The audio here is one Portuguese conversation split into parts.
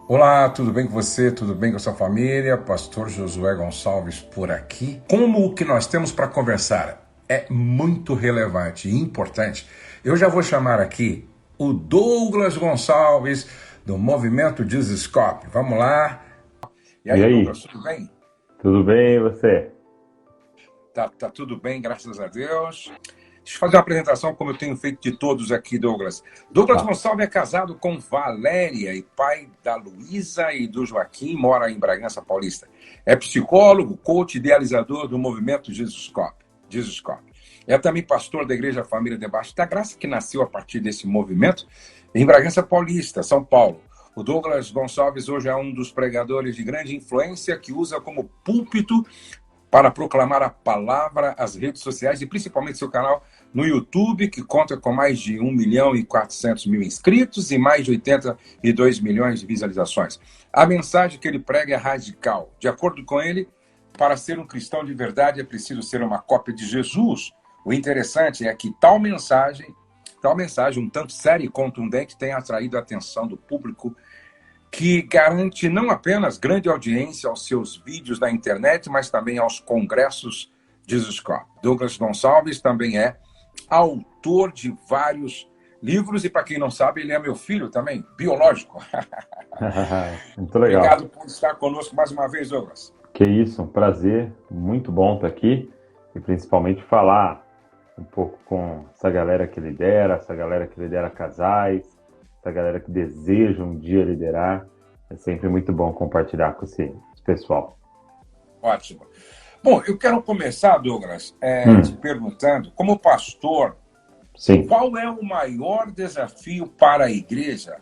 Olá, tudo bem com você? Tudo bem com a sua família? Pastor Josué Gonçalves por aqui. Como o que nós temos para conversar é muito relevante e importante, eu já vou chamar aqui o Douglas Gonçalves do Movimento Dizescope. Vamos lá. E E aí, aí, Douglas, tudo bem? tudo bem e você? Tá tudo bem, graças a Deus. Deixa eu fazer uma apresentação como eu tenho feito de todos aqui, Douglas. Douglas Tá. Gonçalves é casado com Valéria e pai da Luísa e do Joaquim, mora em Bragança Paulista. É psicólogo, coach, idealizador do movimento Jesus Cop. É também pastor da Igreja Família Debaixo da Graça, que nasceu a partir desse movimento em Bragança Paulista, São Paulo. O Douglas Gonçalves hoje é um dos pregadores de grande influência que usa como púlpito para proclamar a palavra, as redes sociais e principalmente seu canal no YouTube, que conta com mais de 1.400.000 inscritos e mais de 82 milhões de visualizações. A mensagem que ele prega é radical. De acordo com ele, para ser um cristão de verdade é preciso ser uma cópia de Jesus. O interessante é que tal mensagem um tanto séria e contundente, tem atraído a atenção do público, que garante não apenas grande audiência aos seus vídeos na internet, mas também aos congressos de Jesus-Cop. Douglas Gonçalves também é autor de vários livros e, para quem não sabe, ele é meu filho também, biológico. Muito legal. Obrigado por estar conosco mais uma vez, Douglas. Que isso, um prazer, muito bom estar aqui e principalmente falar um pouco com essa galera que lidera casais, essa galera que deseja um dia liderar. É sempre muito bom compartilhar com esse pessoal. Ótimo. Bom, eu quero começar, Douglas, te Hum, perguntando, como pastor, sim. qual é o maior desafio para a igreja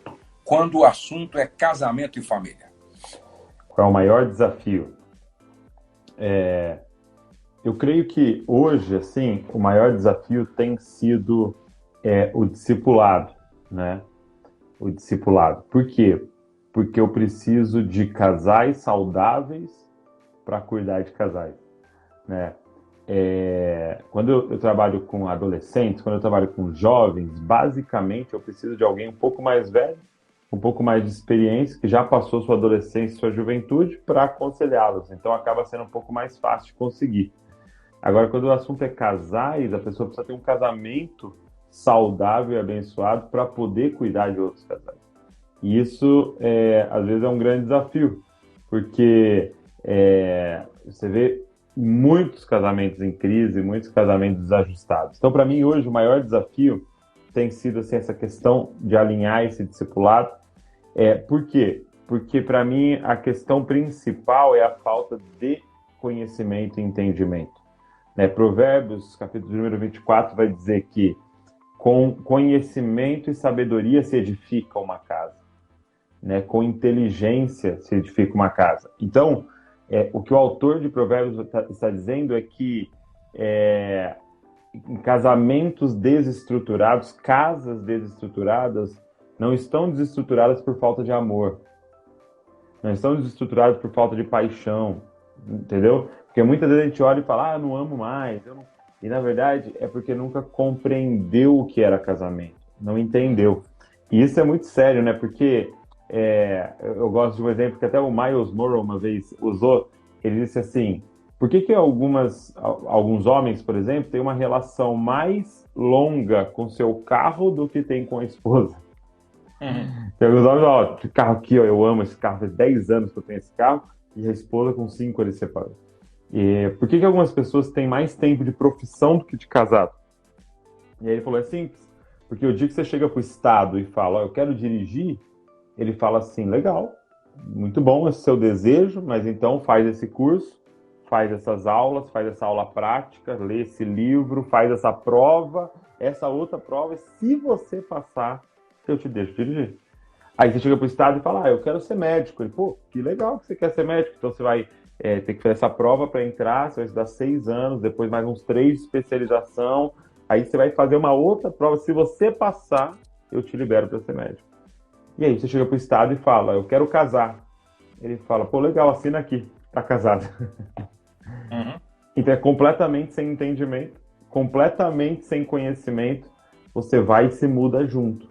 quando o assunto é casamento e família? Qual é o maior desafio? Eu creio que hoje, assim, o maior desafio tem sido o discipulado, né? O discipulado. Por quê? Porque eu preciso de casais saudáveis para cuidar de casais, né? Quando eu trabalho com adolescentes, quando eu trabalho com jovens, basicamente eu preciso de alguém um pouco mais velho, um pouco mais de experiência, que já passou sua adolescência e sua juventude, para aconselhá-los. Então acaba sendo um pouco mais fácil de conseguir. Agora, quando o assunto é casais, a pessoa precisa ter um casamento saudável e abençoado para poder cuidar de outros casais. E isso, às vezes, é um grande desafio, porque você vê muitos casamentos em crise, muitos casamentos desajustados. Então, para mim, hoje, o maior desafio tem sido assim, essa questão de alinhar esse discipulado. Por quê? Porque, para mim, a questão principal é a falta de conhecimento e entendimento. Né? Provérbios, capítulo número 24, vai dizer que com conhecimento e sabedoria se edifica uma casa, né? Com inteligência se edifica uma casa. Então, o que o autor de Provérbios está dizendo é que em casamentos desestruturados, casas desestruturadas, não estão desestruturadas por falta de amor, não estão desestruturadas por falta de paixão, entendeu? Porque muitas vezes a gente olha e fala, não amo mais, eu não... E na verdade é porque nunca compreendeu o que era casamento, não entendeu. E isso é muito sério, né? Porque eu gosto de um exemplo que até o Miles Monroe uma vez usou. Ele disse assim: por que que alguns homens, por exemplo, têm uma relação mais longa com seu carro do que tem com a esposa? Uhum. Tem alguns homens, ó, esse carro aqui, ó, eu amo esse carro, faz 10 anos que eu tenho esse carro, e a esposa com 5 ele separou. E por que que algumas pessoas têm mais tempo de profissão do que de casado? E aí ele falou, é simples, porque o dia que você chega pro estado e fala, ó, eu quero dirigir, ele fala assim, legal, muito bom esse seu desejo, mas então faz esse curso, faz essas aulas, faz essa aula prática, lê esse livro, faz essa outra prova, e se você passar, eu te deixo dirigir. Aí você chega pro estado e fala, eu quero ser médico. Ele, pô, que legal que você quer ser médico. Então você vai ter que fazer essa prova para entrar, você vai estudar 6 anos, depois mais uns 3 de especialização, aí você vai fazer uma outra prova. Se você passar, eu te libero para ser médico. E aí você chega pro estado e fala, eu quero casar. Ele fala, pô, legal, assina aqui, tá casado. Uhum. Então é completamente sem entendimento, completamente sem conhecimento, você vai e se muda junto.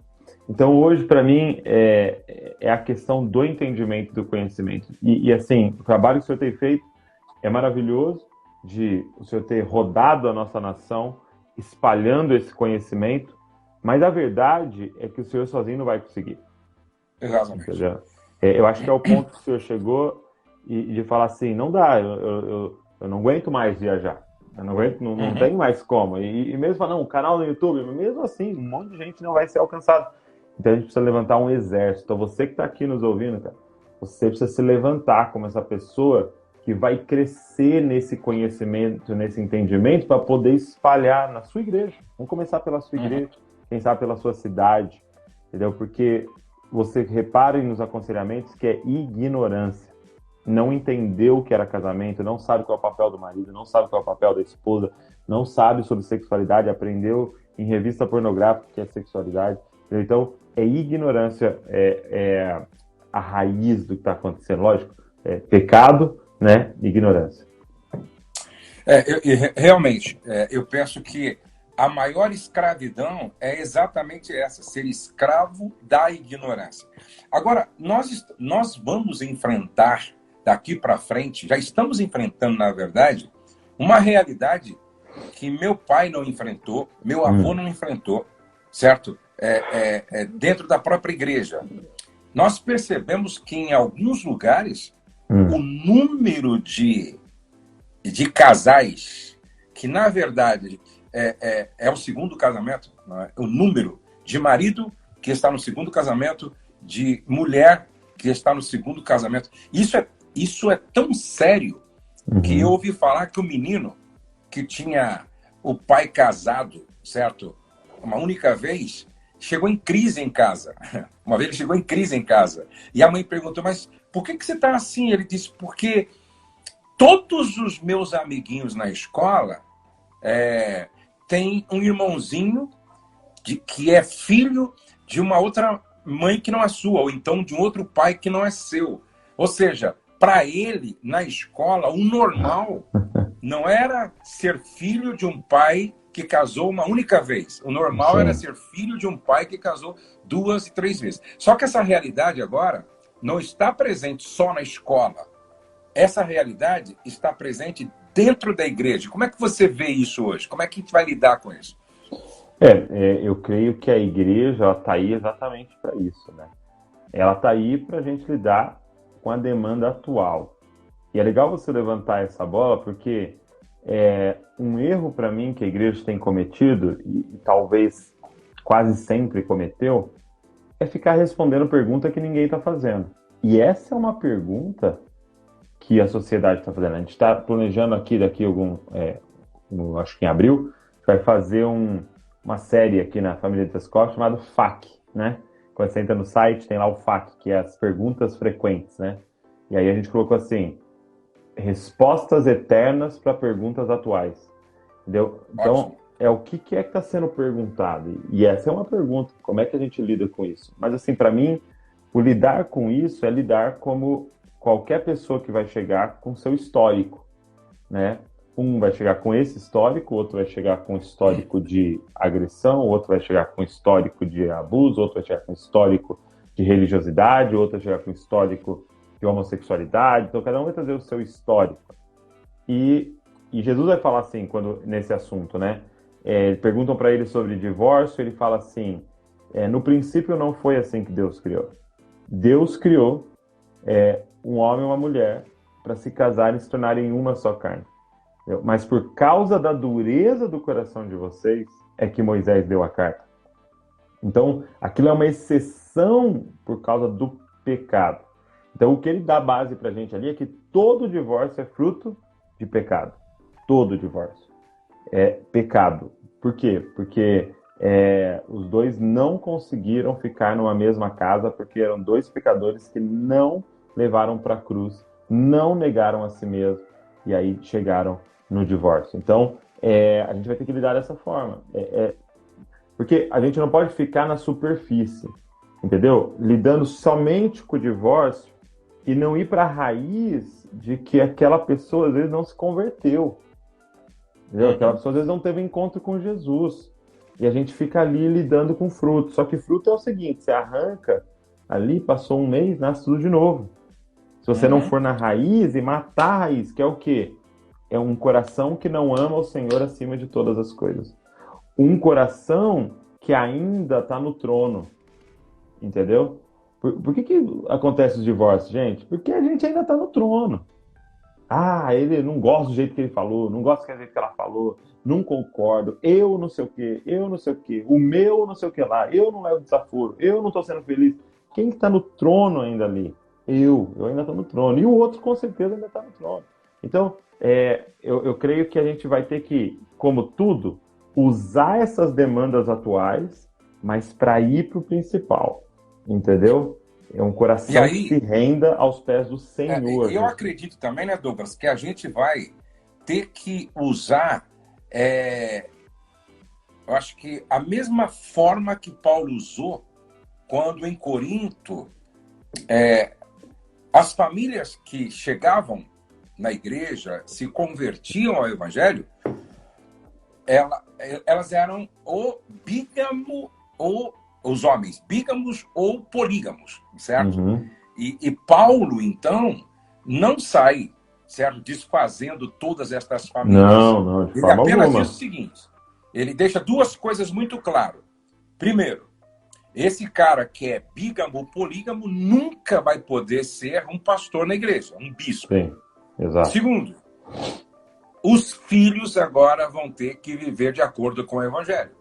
Então, hoje, para mim, é a questão do entendimento do conhecimento. E, assim, o trabalho que o senhor tem feito é maravilhoso, de o senhor ter rodado a nossa nação, espalhando esse conhecimento, mas a verdade é que o senhor sozinho não vai conseguir. Exatamente. Entendeu? Eu acho que é o ponto que o senhor chegou e de falar assim, não dá, eu não aguento mais viajar. Eu não aguento, não tem mais como. E mesmo falar, não, um canal no YouTube, mesmo assim, um monte de gente não vai ser alcançado. Então a gente precisa levantar um exército. Então você que está aqui nos ouvindo, cara, você precisa se levantar como essa pessoa que vai crescer nesse conhecimento, nesse entendimento, para poder espalhar na sua igreja. Vamos começar pela sua igreja, quem sabe pela sua cidade, entendeu? Porque você repara nos aconselhamentos que é ignorância. Não entendeu o que era casamento, não sabe qual é o papel do marido, não sabe qual é o papel da esposa, não sabe sobre sexualidade, aprendeu em revista pornográfica que é sexualidade. Entendeu? Então, é ignorância, é a raiz do que está acontecendo. Lógico, pecado, né? Ignorância. Realmente, eu penso que a maior escravidão é exatamente essa, ser escravo da ignorância. Agora, nós vamos enfrentar daqui para frente, já estamos enfrentando, na verdade, uma realidade que meu pai não enfrentou, meu avô não enfrentou, certo? Dentro da própria igreja. Nós percebemos que em alguns lugares o número de casais que, na verdade, é o segundo casamento, não é? O número de marido que está no segundo casamento, de mulher que está no segundo casamento. Isso é tão sério que eu ouvi falar que o menino que tinha o pai casado, certo? Uma única vez, chegou em crise em casa. Uma vez ele chegou em crise em casa. E a mãe perguntou, mas por que você está assim? Ele disse, porque todos os meus amiguinhos na escola têm um irmãozinho que é filho de uma outra mãe que não é sua, ou então de um outro pai que não é seu. Ou seja, para ele, na escola, o normal não era ser filho de um pai que casou uma única vez. O normal era ser filho de um pai que casou 2 e 3 vezes. Só que essa realidade agora não está presente só na escola. Essa realidade está presente dentro da igreja. Como é que você vê isso hoje? Como é que a gente vai lidar com isso? Eu creio que a igreja está aí exatamente para isso, né? Ela está aí para a gente lidar com a demanda atual. E é legal você levantar essa bola, porque um erro para mim que a igreja tem cometido, e talvez quase sempre cometeu, é ficar respondendo pergunta que ninguém está fazendo. E essa é uma pergunta que a sociedade está fazendo. A gente está planejando aqui, daqui acho que em abril, vai fazer uma série aqui na família de Tescoff chamada FAQ, né? Quando você entra no site, tem lá o FAQ, que é as perguntas frequentes, né? E aí a gente colocou assim, respostas eternas para perguntas atuais. Entendeu? Então, o que é que está sendo perguntado? E essa é uma pergunta, como é que a gente lida com isso? Mas assim, para mim, o lidar com isso é lidar como qualquer pessoa que vai chegar com seu histórico, né? Um vai chegar com esse histórico, outro vai chegar com histórico de agressão, outro vai chegar com histórico de abuso, outro vai chegar com histórico de religiosidade, outro vai chegar com histórico de homossexualidade. Então, cada um vai trazer o seu histórico. E Jesus vai falar assim, nesse assunto, né? Perguntam para ele sobre divórcio, ele fala assim, no princípio não foi assim que Deus criou. Deus criou um homem e uma mulher para se casarem e se tornarem uma só carne. Mas por causa da dureza do coração de vocês, é que Moisés deu a carta. Então, aquilo é uma exceção por causa do pecado. Então, o que ele dá base pra gente ali é que todo divórcio é fruto de pecado. Todo divórcio é pecado. Por quê? Porque os dois não conseguiram ficar numa mesma casa porque eram 2 pecadores que não levaram para a cruz, não negaram a si mesmo e aí chegaram no divórcio. Então, a gente vai ter que lidar dessa forma. Porque a gente não pode ficar na superfície, entendeu? Lidando somente com o divórcio e não ir para a raiz de que aquela pessoa, às vezes, não se converteu. Entendeu? Aquela pessoa, às vezes, não teve encontro com Jesus. E a gente fica ali lidando com fruto. Só que fruto é o seguinte, você arranca ali, passou um mês, nasce tudo de novo. Se você não Uhum. for na raiz e matar a raiz, que é o quê? É um coração que não ama o Senhor acima de todas as coisas. Um coração que ainda está no trono, entendeu? Por que acontece os divórcios, gente? Porque a gente ainda está no trono. Ah, ele não gosta do jeito que ele falou, não gosta do jeito que ela falou, não concordo, eu não sei o quê, eu não sei o quê, o meu não sei o que lá, eu não levo desaforo, eu não estou sendo feliz. Quem que está no trono ainda ali? Eu ainda estou no trono. E o outro com certeza ainda está no trono. Então, eu creio que a gente vai ter que, como tudo, usar essas demandas atuais, mas para ir para o principal, entendeu? É um E coração que se aí, renda aos pés do Senhor eu Jesus. acredito também, né, Douglas, que a gente vai ter que usar, eu acho que a mesma forma que Paulo usou quando em Corinto, as famílias que chegavam na igreja, se convertiam ao evangelho, elas eram ou bígamo, ou os homens bígamos ou polígamos, certo? Uhum. E Paulo, então, não sai, certo, desfazendo todas estas famílias. Não, não, de Ele forma apenas diz o alguma. seguinte, ele deixa duas coisas muito claras. Primeiro, esse cara que é bígamo ou polígamo nunca vai poder ser um pastor na igreja, um bispo. Sim, exato. Segundo, os filhos agora vão ter que viver de acordo com o evangelho.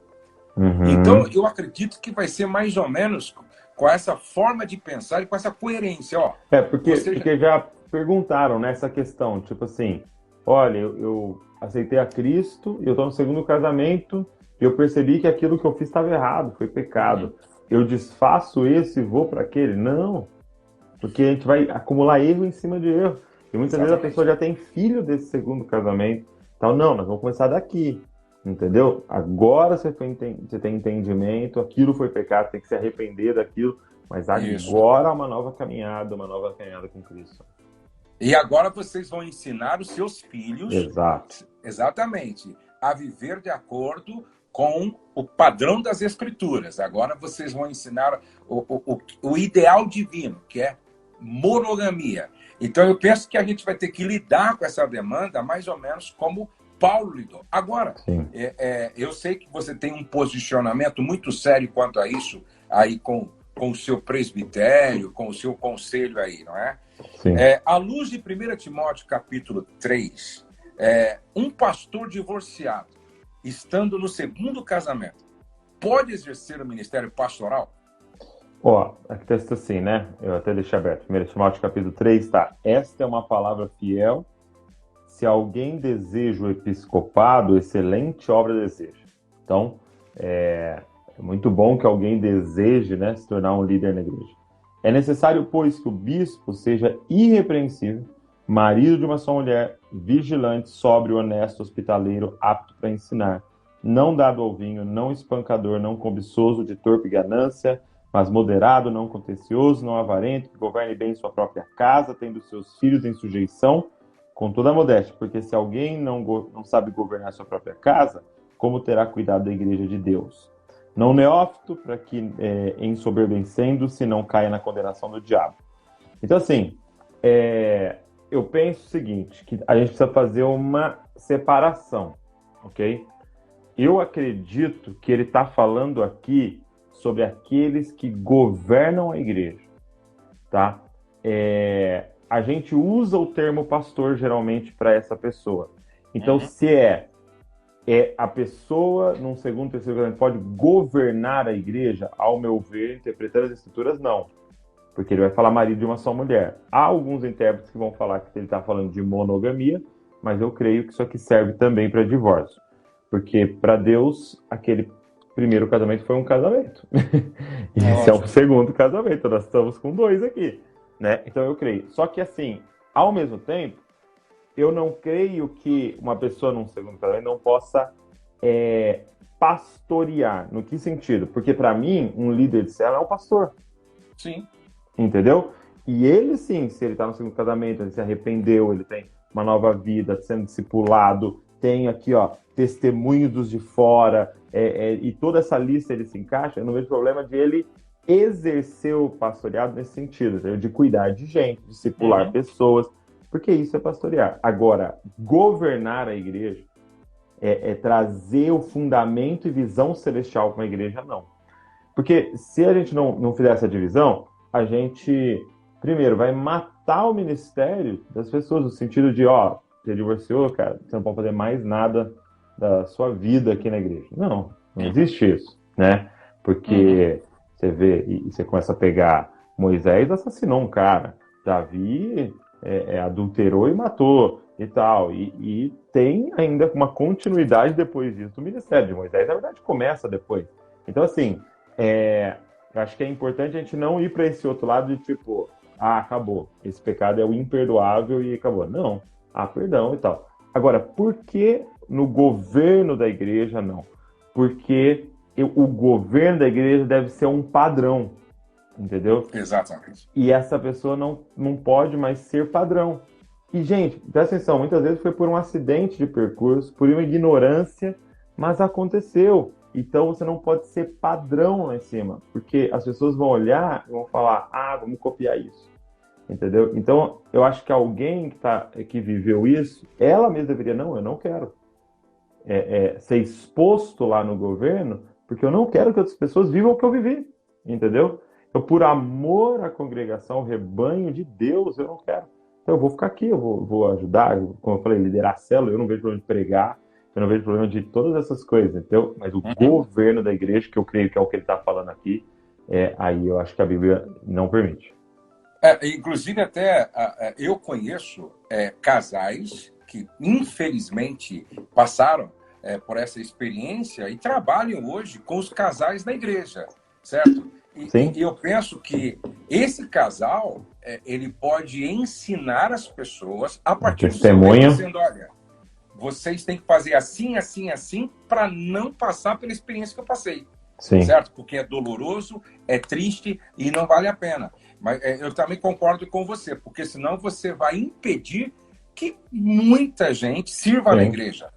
Então, Uhum. eu acredito que vai ser mais ou menos com essa forma de pensar e com essa coerência. Ó, você já... Porque já perguntaram nessa questão, tipo assim, olha, eu aceitei a Cristo, eu estou no segundo casamento, e eu percebi que aquilo que eu fiz estava errado, foi pecado. Eu desfaço esse e vou para aquele? Não, porque a gente vai acumular erro em cima de erro. E muitas vezes a pessoa Exatamente. já tem filho desse segundo casamento. Então, não, nós vamos começar daqui. Entendeu? Agora você tem entendimento, aquilo foi pecado, tem que se arrepender daquilo, mas Isso. agora uma nova caminhada com Cristo. E agora vocês vão ensinar os seus filhos, Exato. exatamente, a viver de acordo com o padrão das Escrituras. Agora vocês vão ensinar o ideal divino, que é monogamia. Então eu penso que a gente vai ter que lidar com essa demanda mais ou menos como Paulo lidou. Agora, Sim. eu sei que você tem um posicionamento muito sério quanto a isso, aí com o seu presbitério, com o seu conselho aí, não é? Sim. À luz de 1 Timóteo, capítulo 3, um pastor divorciado, estando no segundo casamento, pode exercer o ministério pastoral? Ó, aqui está assim, né? Eu até deixei aberto. 1 Timóteo capítulo 3, tá? Esta é uma palavra fiel. Se alguém deseja o episcopado, excelente obra deseja. Então, é muito bom que alguém deseje, né, se tornar um líder na igreja. É necessário, pois, que o bispo seja irrepreensível, marido de uma só mulher, vigilante, sóbrio, honesto, hospitaleiro, apto para ensinar, não dado ao vinho, não espancador, não cobiçoso de torpe ganância, mas moderado, não contencioso, não avarento, que governe bem sua própria casa, tendo seus filhos em sujeição, com toda a modéstia, porque se alguém não sabe governar sua própria casa, como terá cuidado da igreja de Deus? Não neófito, para que, ensoberbecendo-se, não caia na condenação do diabo. Então, assim, eu penso o seguinte, que a gente precisa fazer uma separação, ok? Eu acredito que ele está falando aqui sobre aqueles que governam a igreja, tá? A gente usa o termo pastor geralmente para essa pessoa. Então, se a pessoa, num segundo, terceiro casamento, pode governar a igreja, ao meu ver, interpretando as escrituras, não. Porque ele vai falar marido de uma só mulher. Há alguns intérpretes que vão falar que ele está falando de monogamia, mas eu creio que isso aqui serve também para divórcio. Porque para Deus, aquele primeiro casamento foi um casamento. E esse é o segundo casamento. Nós estamos com 2 aqui, né? Então eu creio. Só que assim, ao mesmo tempo, eu não creio que uma pessoa num segundo casamento não possa pastorear. No que sentido? Porque para mim, um líder de célula é um pastor. Sim. Entendeu? E ele sim, se ele está no segundo casamento, ele se arrependeu, ele tem uma nova vida, sendo discipulado, tenho aqui, ó, testemunho dos de fora, e toda essa lista ele se encaixa, eu não vejo problema de ele exercer o pastoreado nesse sentido, entendeu? De cuidar de gente, discipular pessoas, porque isso é pastorear. Agora, governar a igreja é trazer o fundamento e visão celestial para a igreja, não. Porque se a gente não fizer essa divisão, a gente, primeiro, vai matar o ministério das pessoas, no sentido de, ó, você divorciou, cara, você não pode fazer mais nada da sua vida aqui na igreja. Não existe isso, né? Porque você vê, e você começa a pegar, Moisés assassinou um cara, Davi adulterou e matou, e tal, e tem ainda uma continuidade depois disso do ministério de Moisés, na verdade começa depois. Então, assim, eu acho que é importante a gente não ir para esse outro lado de tipo, acabou, esse pecado é o imperdoável e acabou. Não, perdão e tal. Agora, por que no governo da igreja não? Porque o governo da igreja deve ser um padrão, entendeu? Exatamente. E essa pessoa não pode mais ser padrão. E, gente, presta atenção, muitas vezes foi por um acidente de percurso, por uma ignorância, mas aconteceu. Então você não pode ser padrão lá em cima, porque as pessoas vão olhar e vão falar, vamos copiar isso. Entendeu? Então, eu acho que alguém que viveu isso, ela mesma deveria, eu não quero ser exposto lá no governo, porque eu não quero que outras pessoas vivam o que eu vivi, entendeu? Então, por amor à congregação, ao rebanho de Deus, eu não quero. Então, eu vou ficar aqui, eu vou ajudar, como eu falei, liderar a célula, eu não vejo problema de pregar, eu não vejo problema de todas essas coisas, entendeu? Mas o governo da igreja, que eu creio que é o que ele está falando aqui, aí eu acho que a Bíblia não permite. Inclusive, até eu conheço casais que, infelizmente, passaram por essa experiência e trabalham hoje com os casais da igreja, certo? E eu penso que esse casal, ele pode ensinar as pessoas a partir do seu tempo, dizendo, olha, vocês têm que fazer assim, assim, assim, para não passar pela experiência que eu passei. Sim. Certo? Porque é doloroso, é triste e não vale a pena. Mas eu também concordo com você, porque senão você vai impedir que muita gente sirva na igreja.